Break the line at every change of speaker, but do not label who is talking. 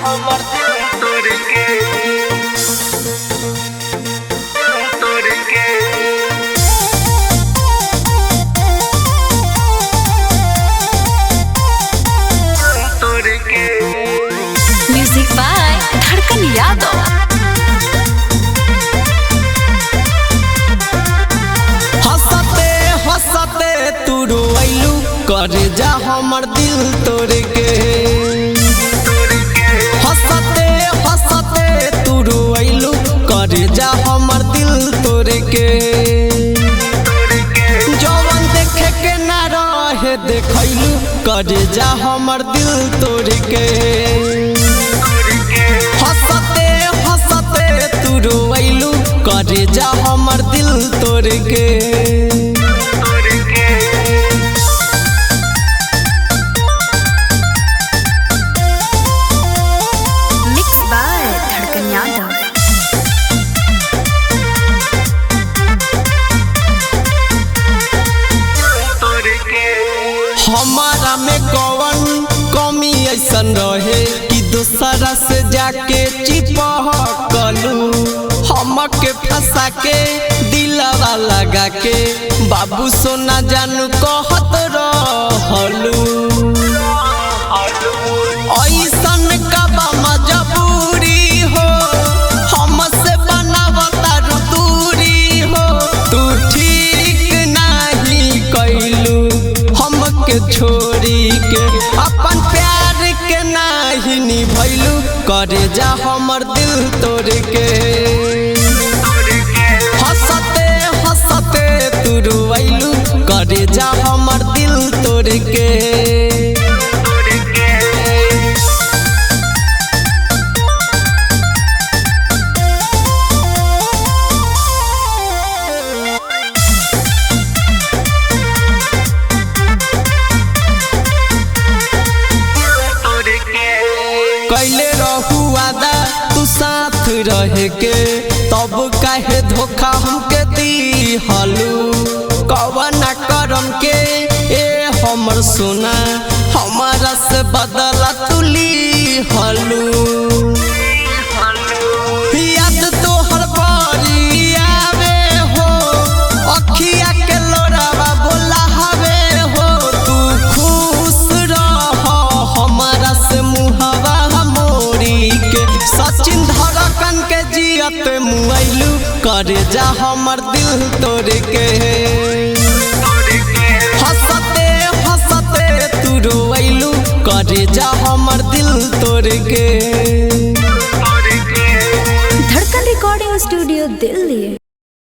हमर दिल तोड़ के
म्यूजिक बाय धड़कन यादव।
हंसते हंसते तू रोइलू कर जा हमर दिल तोड़ के। हंसते हंसते तू रोइलू कर जा हमर दिल तोड़ के। जवन देखे के ना रहे देखैलू कर जा हमर दिल तोड़ के। हंसते हंसते तू रोइलू कर जा हमर दिल तोड़ के।
मिक्स बाय धड़कन यादव।
हमारा में कौन कमी ऐसन रहे कि दूसरा से जाके चिपकलू। हमके फंसा के दिलवा लगा के बाबू सोना जानू कहत रहलू। ऐसन कब मजबूरी हो हमसे बनावता दूरी हो। तू ठीक नहीं कैलू हमके छोड़ी के अपन प्यार के नहीं निभैलू करे जा हमर दिल तोड़ के। हंसते हंसते तू रोइलू करे जा हमर दिल तोड़ के। कैले रहू वादा तू साथ रहे के तब काहे धोखा हमके दिहलू। कवना करम के ए हमर सोना हमारा से बदला तू लिहलू। याद तोहर बड़ी आवे हो अखिया के लोरावा बोलावे हो। तू खुश रह हमारा से मुहवा मोरी के। सचिन धड़कन के जियत मुआइलू करे जा हमर दिल तोड़ के। हंसते हंसते तू रोइलू करे जा हमर दिल तोड़ के।
धड़कन रिकॉर्डिंग स्टूडियो दिल्ली।